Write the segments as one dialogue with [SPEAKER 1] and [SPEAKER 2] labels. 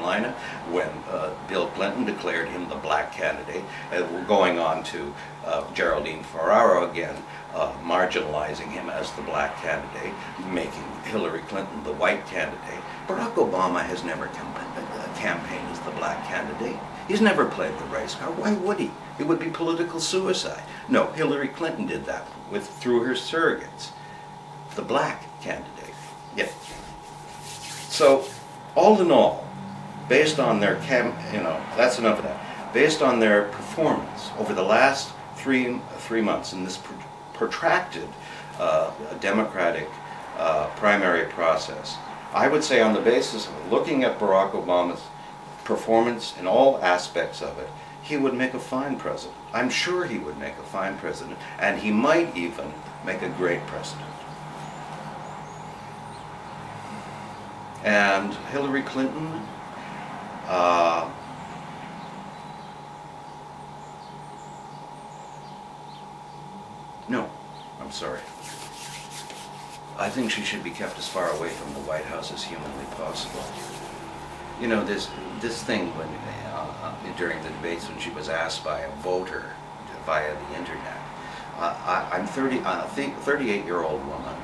[SPEAKER 1] Carolina when Bill Clinton declared him the black candidate. We're going on to Geraldine Ferraro again, marginalizing him as the black candidate, making Hillary Clinton the white candidate. Barack Obama has never campaigned as the black candidate. He's never played the race card. Why would he? It would be political suicide. No, Hillary Clinton did that through her surrogates. The black candidate. Yeah. So, all in all, based on their that's enough of that. Based on their performance over the last three months in this protracted Democratic primary process, I would say on the basis of looking at Barack Obama's performance in all aspects of it, he would make a fine president. I'm sure he would make a fine president, and he might even make a great president. And Hillary Clinton, no, I'm sorry. I think she should be kept as far away from the White House as humanly possible. You know, this thing when during the debates when she was asked by a voter via the internet. I'm 38-year-old woman.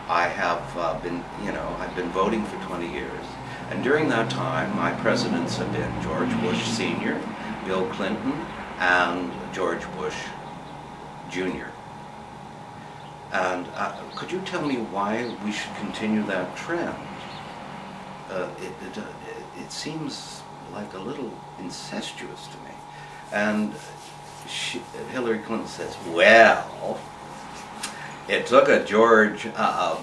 [SPEAKER 1] I have been, I've been voting for 20 years, and during that time, my presidents have been George Bush Sr., Bill Clinton, and George Bush Jr. And could you tell me why we should continue that trend? It seems like a little incestuous to me. And Hillary Clinton says, well, it took a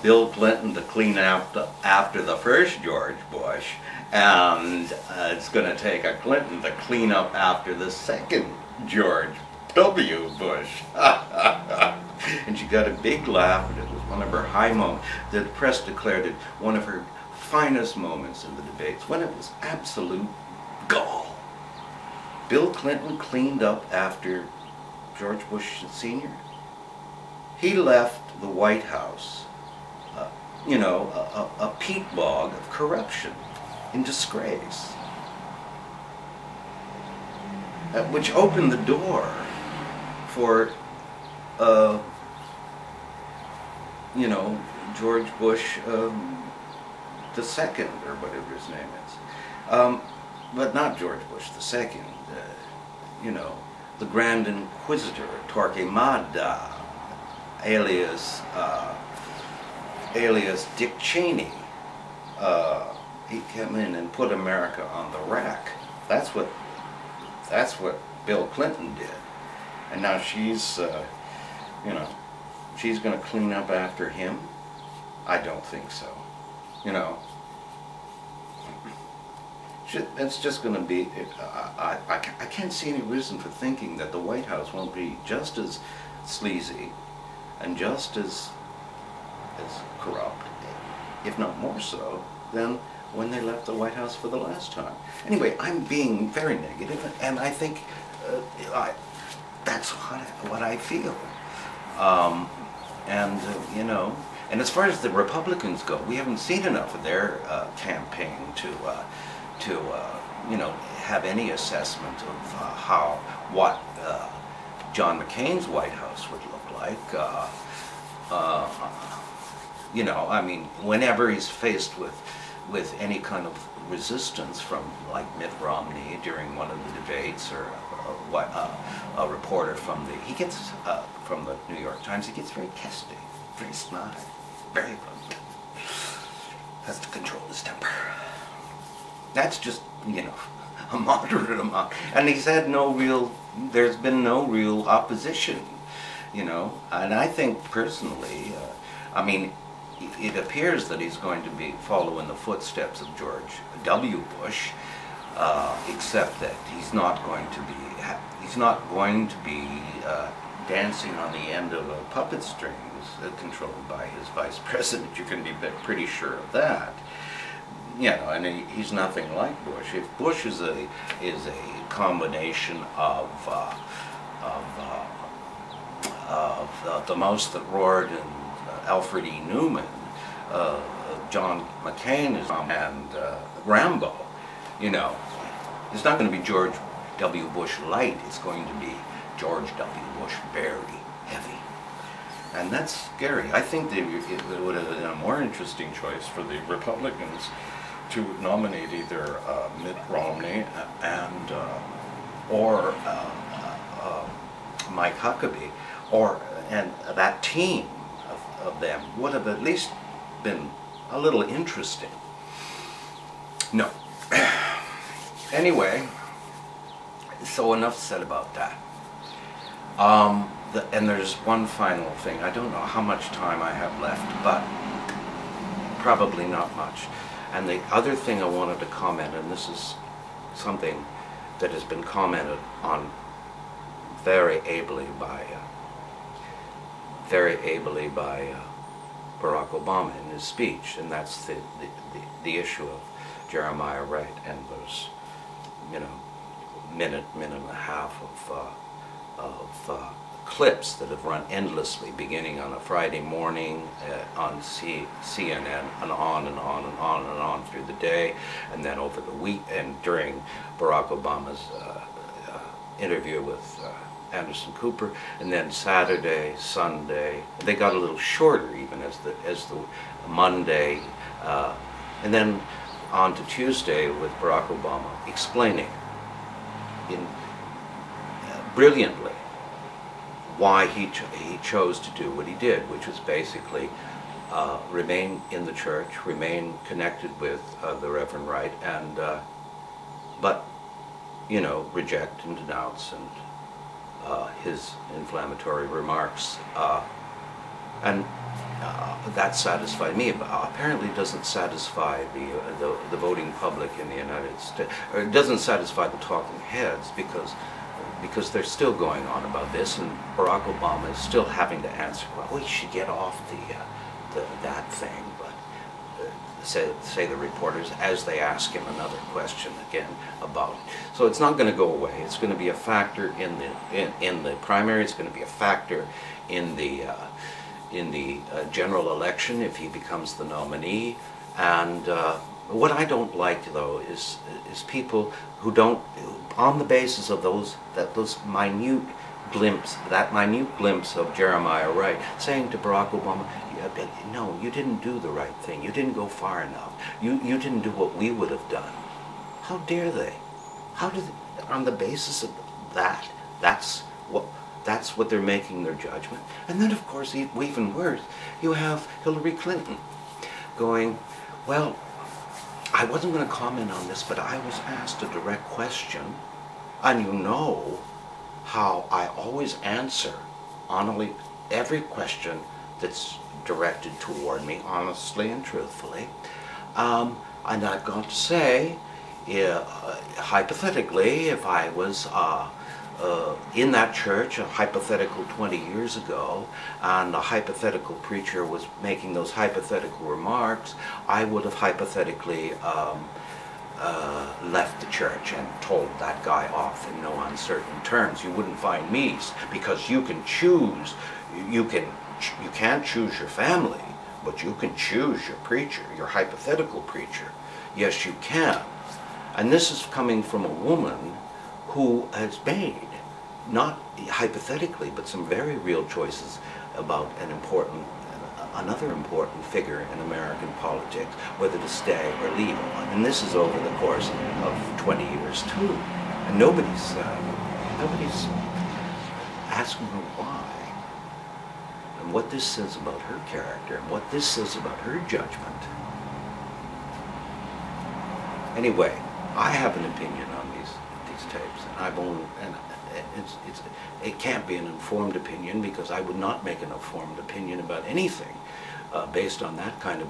[SPEAKER 1] Bill Clinton to clean out after the first George Bush, and it's going to take a Clinton to clean up after the second George W. Bush. And she got a big laugh, and it was one of her high moments. The press declared it one of her finest moments in the debates, when it was absolute gall. Bill Clinton cleaned up after George Bush Sr. He left the White House, a peat bog of corruption, in disgrace, which opened the door for, George Bush the second, or whatever his name is, but not George Bush the second. The Grand Inquisitor Torquemada, alias Dick Cheney. He came in and put America on the rack. That's what Bill Clinton did, and now she's she's going to clean up after him. I don't think so. It's just going to be, I can't see any reason for thinking that the White House won't be just as sleazy and just as corrupt, if not more so, than when they left the White House for the last time. Anyway, I'm being very negative, and I think that's what I feel. And as far as the Republicans go, we haven't seen enough of their campaign to have any assessment of what John McCain's White House would look like. I mean, whenever he's faced with any kind of resistance from, like, Mitt Romney during one of the debates, or a reporter from the New York Times, he gets very testy, very snide, very has to control his temper. That's just, a moderate amount. And he's had there's been no real opposition, and I think personally, it appears that he's going to be following the footsteps of George W. Bush, except that he's not going to be dancing on the end of a puppet strings controlled by his vice president. You can be pretty sure of that. And he's nothing like Bush. If Bush is a combination of the mouse that roared and Alfred E. Newman, John McCain is and Rambo. You know, it's not going to be George W. Bush light. It's going to be George W. Bush very heavy. And that's scary. I think it would have been a more interesting choice for the Republicans to nominate either Mitt Romney and or Mike Huckabee, and that team of them would have at least been a little interesting. No. Anyway, so enough said about that. And there's one final thing. I don't know how much time I have left, but probably not much. And the other thing I wanted to comment, and this is something that has been commented on very ably by Barack Obama in his speech, and that's the issue of Jeremiah Wright and those, you know, minute and a half of clips that have run endlessly, beginning on a Friday morning on CNN, and on and on and on and on through the day, and then over the week, and during Barack Obama's interview with Anderson Cooper, and then Saturday, Sunday. They got a little shorter even as the Monday, and then on to Tuesday with Barack Obama explaining brilliantly why he chose to do what he did, which was basically remain in the church, remain connected with the Reverend Wright, and but, you know, reject and denounce and his inflammatory remarks, and that satisfied me. But apparently doesn't satisfy the voting public in the United States, or it doesn't satisfy the talking heads, because they're still going on about this, and Barack Obama is still having to answer, well, we should get off that thing, but say the reporters, as they ask him another question again about it. So it's not going to go away. It's going to be a factor in the primary. It's going to be a factor in the general election if he becomes the nominee. And what I don't like, though, is people who don't, on the basis of those minute glimpse of Jeremiah Wright, saying to Barack Obama, no, you didn't do the right thing. You didn't go far enough. You didn't do what we would have done. How dare they? How do they, on the basis of that, that's what they're making their judgment. And then, of course, even worse, you have Hillary Clinton going, well, I wasn't going to comment on this, but I was asked a direct question, and you know how I always answer honestly every question that's directed toward me, honestly and truthfully. And I've got to say, hypothetically, if I was in that church, a hypothetical 20 years ago, and a hypothetical preacher was making those hypothetical remarks, I would have hypothetically left the church and told that guy off in no uncertain terms. You wouldn't find me, because you can choose, you can't choose your family, but you can choose your preacher, your hypothetical preacher. Yes, you can. And this is coming from a woman who has made, not hypothetically, but some very real choices about another important figure in American politics, whether to stay or leave. And this is over the course of 20 years too. And nobody's asking her why. And what this says about her character, and what this says about her judgment. Anyway, I have an opinion on these tapes, and it can't be an informed opinion, because I would not make an informed opinion about anything based on that kind of